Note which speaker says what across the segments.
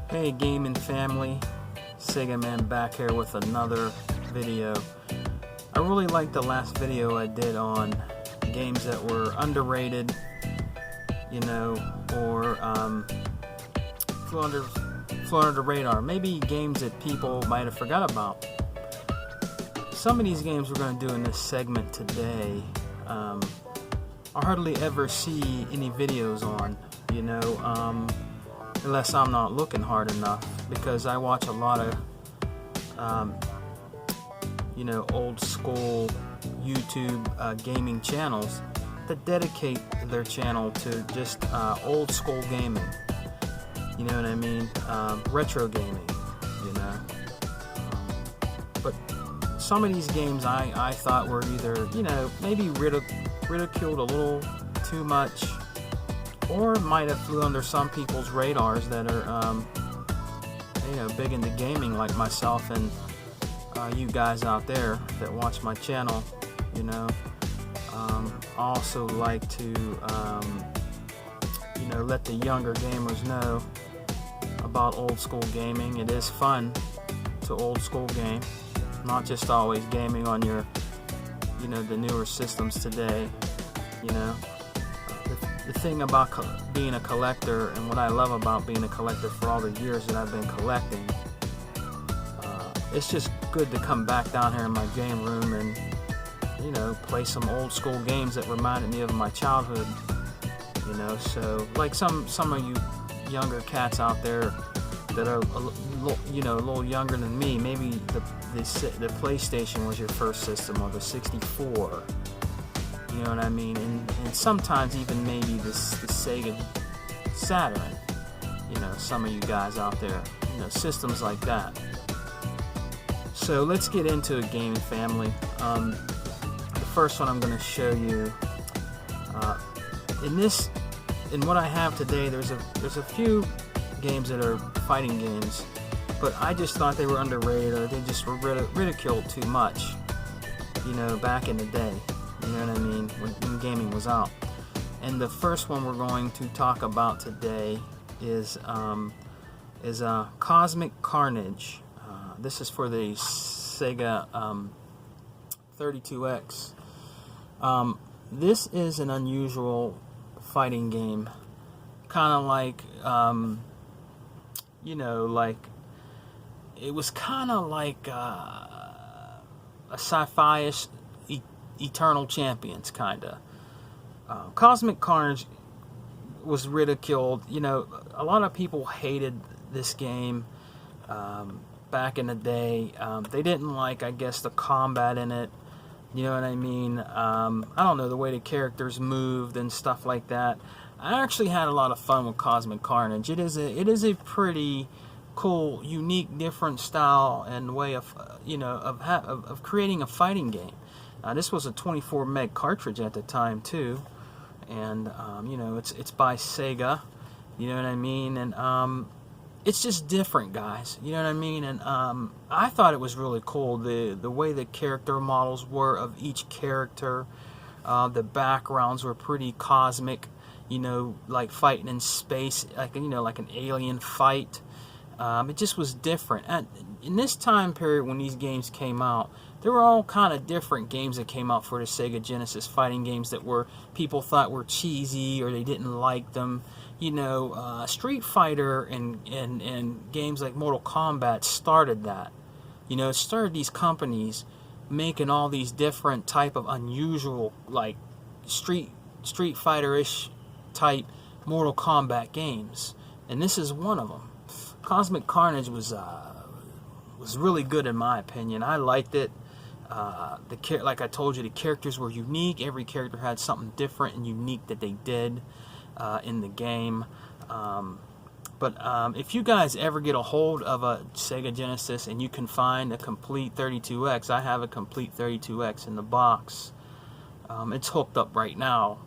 Speaker 1: Hey gaming family, Sega Man back here with another video. I really liked the last video I did on games that were underrated, you know, or flew under the radar. Maybe games that people might have forgot about. Some of these games we're going to do in this segment today, I hardly ever see any videos on, you know, unless I'm not looking hard enough, because I watch a lot of, you know, old school YouTube gaming channels that dedicate their channel to just old school gaming. You know what I mean? Retro gaming, you know. But some of these games I thought were either, you know, maybe ridiculed a little too much, or might have flew under some people's radars that are, you know, big into gaming like myself and you guys out there that watch my channel. You know, I also like to, you know, let the younger gamers know about old school gaming. It is fun to old school game, not just always gaming on your, you know, the newer systems today. You know, the thing about being a collector, and what I love about being a collector for all the years that I've been collecting, it's just good to come back down here in my game room and, you know, play some old school games that reminded me of my childhood. You know, so like some of you younger cats out there that are, you know, a little younger than me, maybe the PlayStation was your first system, or the 64. You know what I mean? And sometimes even maybe the Sega Saturn. You know, some of you guys out there, you know, systems like that. So let's get into it, gaming family. The first one I'm going to show you, in what I have today, there's a few games that are fighting games, but I just thought they were underrated, or they just were ridiculed too much, you know, back in the day. You know what I mean? When gaming was out. And the first one we're going to talk about today is Cosmic Carnage. This is for the Sega 32X. This is an unusual fighting game, kind of like, you know, like it was kind of like a sci-fi-ish Eternal Champions, kinda. Cosmic Carnage was ridiculed. You know, a lot of people hated this game back in the day. They didn't like, I guess, the combat in it. You know what I mean? I don't know, the way the characters moved and stuff like that. I actually had a lot of fun with Cosmic Carnage. It is a pretty cool, unique, different style and way of, you know, of creating a fighting game. This was a 24 meg cartridge at the time too, and you know, it's by Sega. You know what I mean? And it's just different, guys. You know what I mean? And I thought it was really cool, the way the character models were of each character. The backgrounds were pretty cosmic. You know, like fighting in space, like, you know, like an alien fight. It just was different. And in this time period when these games came out, there were all kind of different games that came out for the Sega Genesis, fighting games that were people thought were cheesy or they didn't like them. You know, Street Fighter and games like Mortal Kombat started that. You know, it started these companies making all these different type of unusual, like Street Fighter-ish type Mortal Kombat games, and this is one of them. Cosmic Carnage was really good in my opinion. I liked it. Like I told you, the characters were unique. Every character had something different and unique that they did in the game. But if you guys ever get a hold of a Sega Genesis and you can find a complete 32X, I have a complete 32X in the box. It's hooked up right now.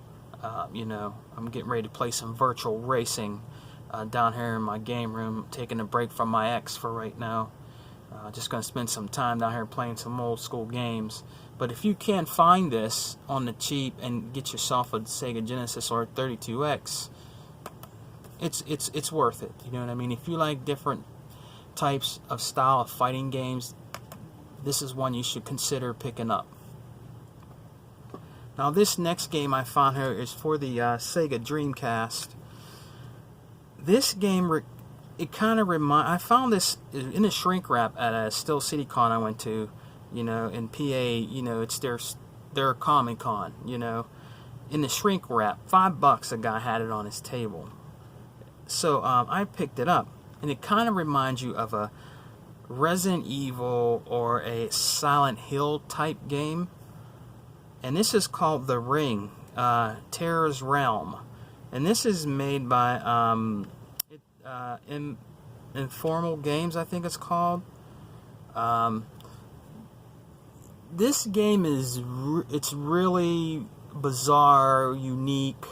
Speaker 1: You know, I'm getting ready to play some virtual racing down here in my game room, taking a break from my X for right now. Just going to spend some time down here playing some old school games. But if you can find this on the cheap and get yourself a Sega Genesis or a 32X, it's worth it. You know what I mean? If you like different types of style of fighting games, this is one you should consider picking up. Now this next game I found here is for the Sega Dreamcast. This game, it kind of I found this in a shrink wrap at a Still City Con I went to, you know, in PA. You know, it's their Comic Con, you know, in the shrink wrap. $5 a guy had it on his table. So I picked it up, and it kind of reminds you of a Resident Evil or a Silent Hill type game. And this is called The Ring, Terras Realm. And this is made by Informal Games, I think it's called. This game is it's really bizarre, unique.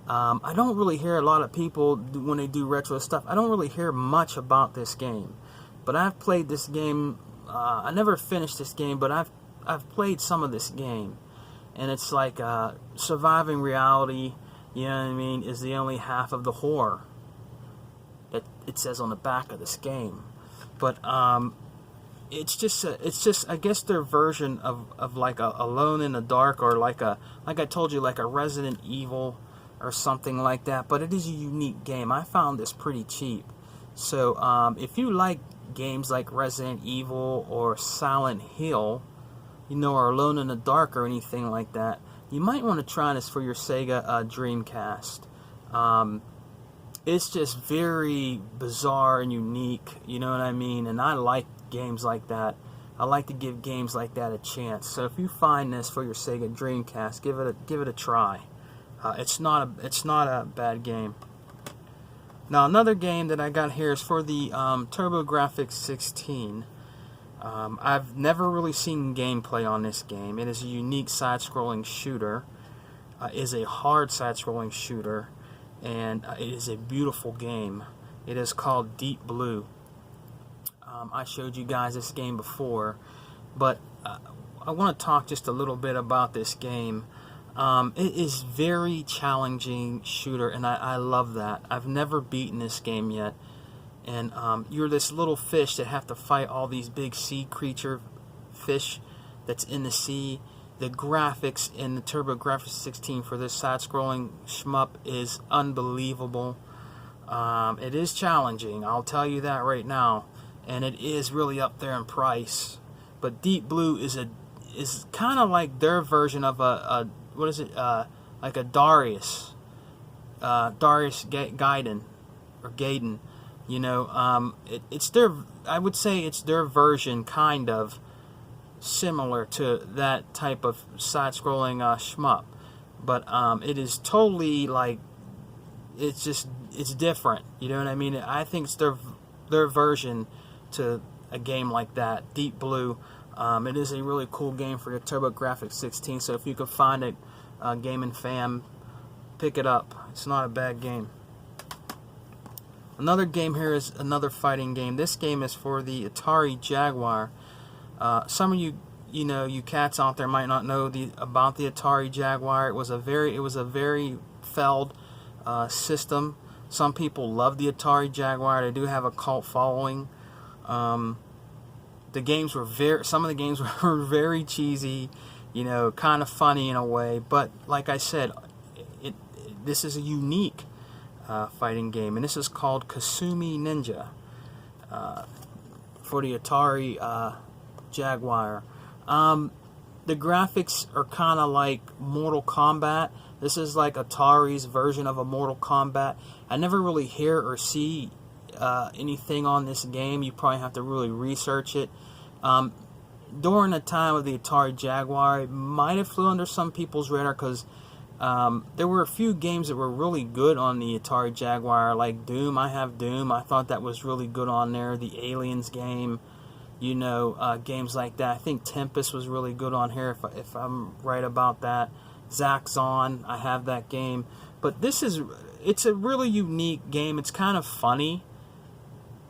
Speaker 1: I don't really hear a lot of people when they do retro stuff. I don't really hear much about this game, but I've played this game. I never finished this game, but I've played some of this game, and it's like surviving reality. You know what I mean? Is the only half of the horror that it says on the back of this game. But it's just I guess their version of like a Alone in the Dark, or like I told you, like a Resident Evil or something like that. But it is a unique game. I found this pretty cheap. So if you like games like Resident Evil or Silent Hill, you know, or Alone in the Dark or anything like that, you might want to try this for your Sega Dreamcast. It's just very bizarre and unique, you know what I mean? And I like games like that. I like to give games like that a chance. So if you find this for your Sega Dreamcast, give it a try. It's not a bad game. Now another game that I got here is for the TurboGrafx 16. I've never really seen gameplay on this game. It is a unique side-scrolling shooter. It is a hard side-scrolling shooter, and it is a beautiful game. It is called Deep Blue. I showed you guys this game before, but I want to talk just a little bit about this game. It is very challenging shooter, and I love that. I've never beaten this game yet. And you're this little fish that have to fight all these big sea creature fish that's in the sea. The graphics in the TurboGrafx 16 for this side-scrolling shmup is unbelievable. It is challenging, I'll tell you that right now, and it is really up there in price. But Deep Blue is kind of like their version of a what is it? Like a Darius Gaiden or Gaiden. You know, it's their, I would say it's their version, kind of similar to that type of side-scrolling shmup, but it is totally like, it's different. You know what I mean? I think it's their version to a game like that, Deep Blue. It is a really cool game for your TurboGrafx 16. So if you can find it, Gaming Fam, pick it up. It's not a bad game. Another game here is another fighting game. This game is for the Atari Jaguar. Some of you cats out there might not know about the Atari Jaguar. It was a very failed system. Some people love the Atari Jaguar. They do have a cult following. The games were some of the games were very cheesy, you know, kind of funny in a way. But like I said, this is a unique fighting game, and this is called Kasumi Ninja for the Atari Jaguar. The graphics are kind of like Mortal Kombat. This is like Atari's version of a Mortal Kombat. I never really hear or see anything on this game. You probably have to really research it. During the time of the Atari Jaguar, it might have flew under some people's radar because there were a few games that were really good on the Atari Jaguar, like Doom. I have Doom. I thought that was really good on there. The Aliens game, you know, games like that. I think Tempest was really good on here, if I'm right about that. Zaxxon, I have that game. But it's a really unique game. It's kind of funny.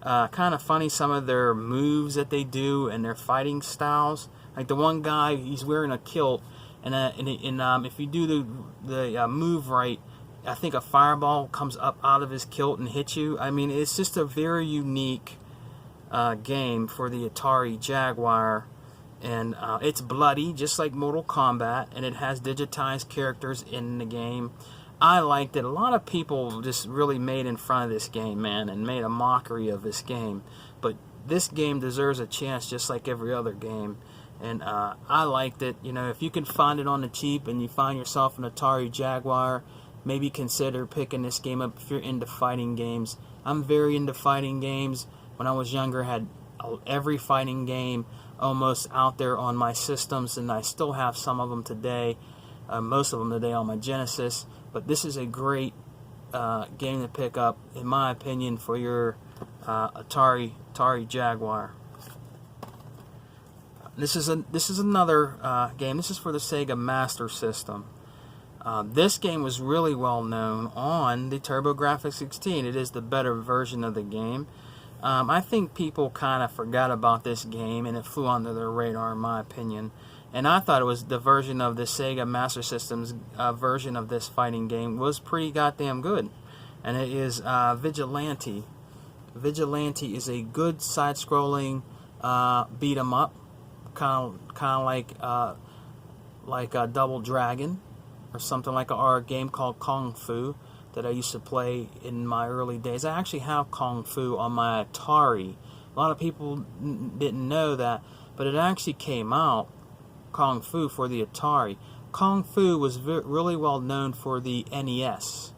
Speaker 1: Some of their moves that they do and their fighting styles. Like the one guy, he's wearing a kilt. And if you do the move right, I think a fireball comes up out of his kilt and hits you. I mean, it's just a very unique game for the Atari Jaguar. And it's bloody, just like Mortal Kombat, and it has digitized characters in the game. I liked it. A lot of people just really made in front of this game, man, and made a mockery of this game. But this game deserves a chance just like every other game. And I liked it. You know, if you can find it on the cheap and you find yourself an Atari Jaguar, maybe consider picking this game up if you're into fighting games. I'm very into fighting games. When I was younger, I had every fighting game almost out there on my systems, and I still have some of them today, most of them today on my Genesis. But this is a great game to pick up, in my opinion, for your Atari Jaguar. This is another game. This is for the Sega Master System. This game was really well known on the TurboGrafx-16. It is the better version of the game. I think people kind of forgot about this game, and it flew under their radar, in my opinion. And I thought it was the version of the Sega Master System's version of this fighting game was pretty goddamn good. And it is Vigilante. Vigilante is a good side-scrolling beat 'em up, kind of like a Double Dragon, or something like a game called Kung Fu that I used to play in my early days. I actually have Kung Fu on my Atari. A lot of people didn't know that, but it actually came out, Kung Fu, for the Atari. Kung Fu was really well known for the NES.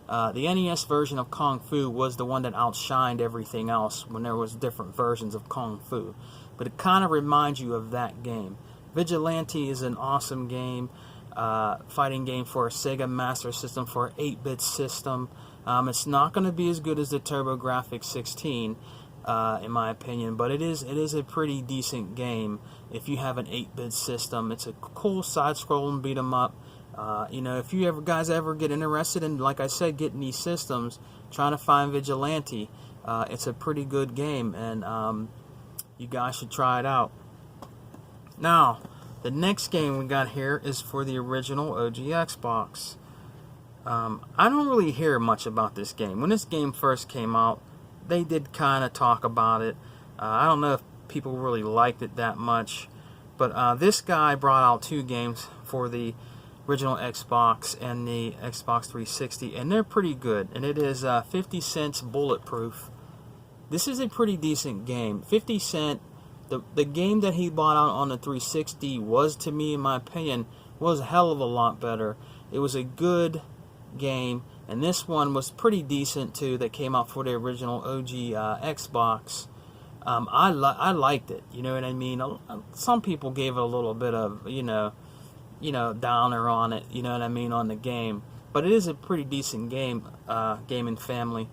Speaker 1: The NES version of Kung Fu was the one that outshined everything else when there was different versions of Kung Fu. But it kind of reminds you of that game. Vigilante is an awesome game. Fighting game for a Sega Master System, for an 8-bit system. It's not going to be as good as the TurboGrafx-16, in my opinion, but it is a pretty decent game if you have an 8-bit system. It's a cool side-scrolling beat 'em up. You know, if you guys ever get interested in, like I said, getting these systems, trying to find Vigilante, it's a pretty good game, and you guys should try it out. Now, the next game we got here is for the original OG Xbox. I don't really hear much about this game. When this game first came out, they did kind of talk about it. I don't know if people really liked it that much, but this guy brought out 2 games for the original Xbox and the Xbox 360, and they're pretty good. And it is 50 Cent's Bulletproof. This is a pretty decent game. 50 Cent, the game that he bought out on the 360 was, to me, in my opinion, was a hell of a lot better. It was a good game, and this one was pretty decent too, that came out for the original OG Xbox. I liked it, you know what I mean? Some people gave it a little bit of, you know, downer on it, you know what I mean, on the game. But it is a pretty decent game, gaming family.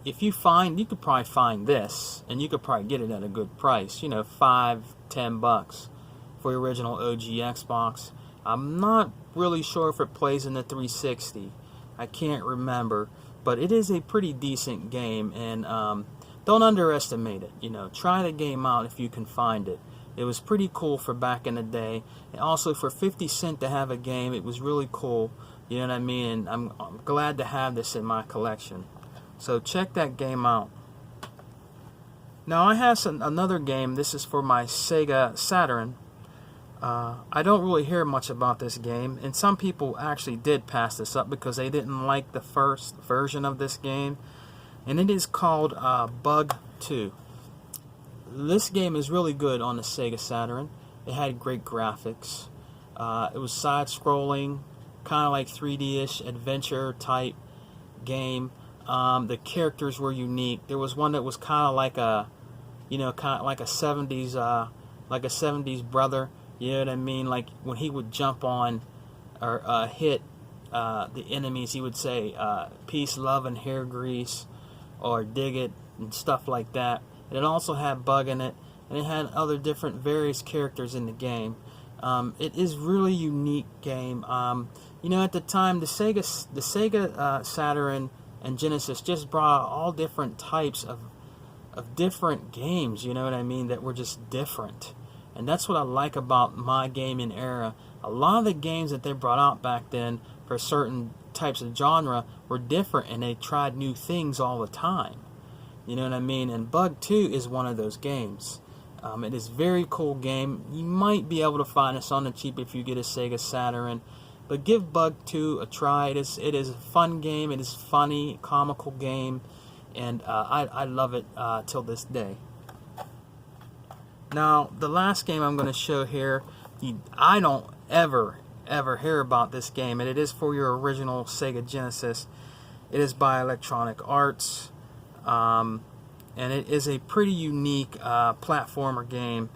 Speaker 1: If you could probably find this, and you could probably get it at a good price, you know, $5-10 for the original OG Xbox. I'm not really sure if it plays in the 360. I can't remember, but it is a pretty decent game, and don't underestimate it. You know, try the game out if you can find it. It was pretty cool for back in the day, and also for 50 Cent to have a game, it was really cool. You know what I mean? And I'm glad to have this in my collection. So check that game out. Now I have another game. This is for my Sega Saturn. I don't really hear much about this game, and some people actually did pass this up because they didn't like the first version of this game. And it is called Bug 2. This game is really good on the Sega Saturn. It had great graphics. It was side-scrolling, kind of like 3D-ish adventure type game. The characters were unique. There was one that was kind of like a, you know, kind of like a 70s, brother. You know what I mean? Like when he would jump on or hit the enemies, he would say "peace, love, and hair grease," or "dig it," and stuff like that. And it also had Bug in it, and it had other different various characters in the game. It is really unique game. You know, at the time, the Sega Saturn and Genesis just brought out all different types of different games, you know what I mean, that were just different. And that's what I like about my gaming era. A lot of the games that they brought out back then for certain types of genre were different, and they tried new things all the time. You know what I mean? And Bug 2 is one of those games. It is a very cool game. You might be able to find this on the cheap if you get a Sega Saturn. But give Bug 2 a try. It is a fun game. It is funny, comical game. And I love it till this day. Now, the last game I'm going to show here, I don't ever hear about this game. And it is for your original Sega Genesis. It is by Electronic Arts. And it is a pretty unique platformer game.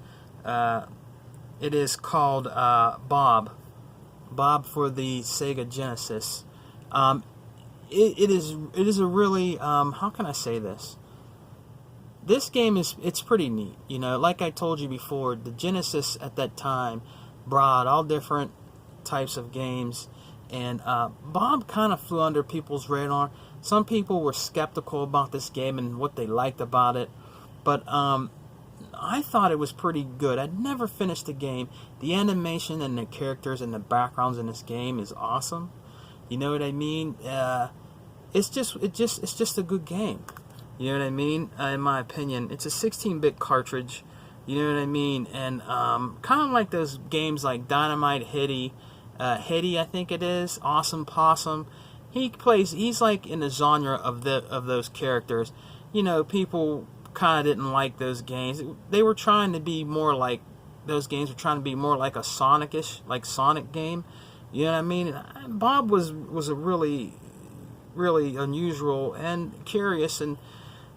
Speaker 1: It is called Bob for the Sega Genesis. It is a really how can I say this? This game it's pretty neat. You know, like I told you before, the Genesis at that time brought all different types of games, and Bob kind of flew under people's radar. Some people were skeptical about this game and what they liked about it, but I thought it was pretty good. I'd never finished the game. The animation and the characters and the backgrounds in this game is awesome. You know what I mean? It's just a good game. You know what I mean? In my opinion, it's a 16-bit cartridge. You know what I mean? And kind of like those games like Dynamite Hitty, I think it is, Awesome Possum. He's like in the genre of those characters. You know, people kind of didn't like those games. They were trying to be more like, those games were trying to be more like a Sonic game. You know what I mean? And Bob was a really unusual and curious and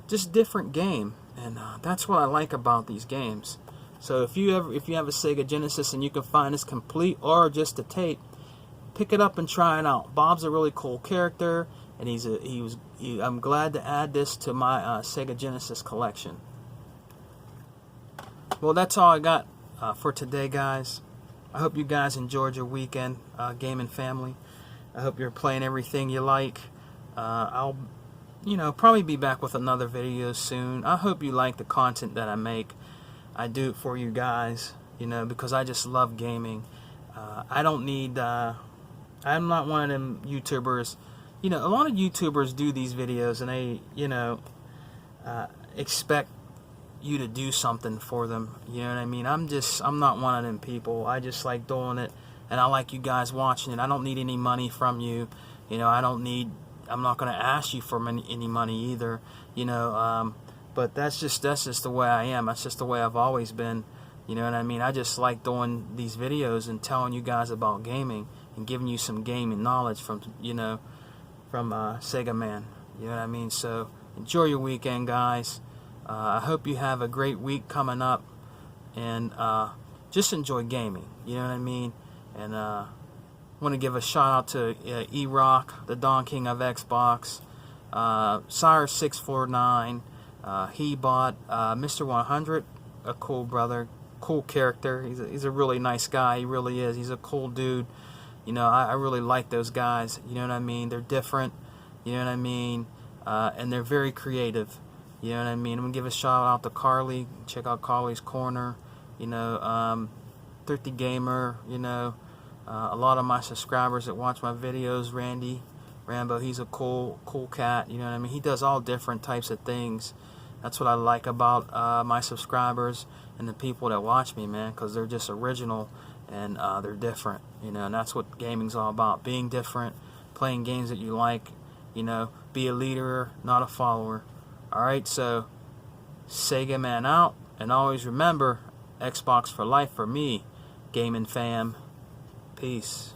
Speaker 1: just different game. And that's what I like about these games. So if you have a Sega Genesis and you can find this complete or just a tape, pick it up and try it out. Bob's a really cool character, and I'm glad to add this to my Sega Genesis collection. Well, that's all I got for today, guys. I hope you guys enjoyed your weekend gaming family. I hope you're playing everything you like. I'll probably be back with another video soon. I hope you like the content that I make. I do it for you guys, because I just love gaming. I don't need I'm not one of them YouTubers. A lot of YouTubers do these videos and they, expect you to do something for them. You know what I mean? I'm not one of them people. I just like doing it, and I like you guys watching it. I don't need any money from you. I'm not going to ask you for any money either. But that's just the way I am. That's just the way I've always been. You know what I mean? I just like doing these videos and telling you guys about gaming and giving you some gaming knowledge from Sega Man. You know what I mean? So enjoy your weekend, guys. I hope you have a great week coming up, and just enjoy gaming. You know what I mean? And I want to give a shout out to E-Rock, the Don King of Xbox, Sire649. He bought Mr. 100, a cool brother, cool character. He's a really nice guy. He really is. He's a cool dude. I really like those guys. You know what I mean? They're different. You know what I mean? And they're very creative. You know what I mean? I'm going to give a shout out to Carly. Check out Carly's Corner. Thrifty Gamer. A lot of my subscribers that watch my videos. Rambo, he's a cool cat. You know what I mean? He does all different types of things. That's what I like about my subscribers and the people that watch me, man, because they're just original and they're different. And that's what gaming's all about: being different, playing games that you like. Be a leader, not a follower. Alright, so Sega Man out, and always remember, Xbox for life for me, gaming fam. Peace.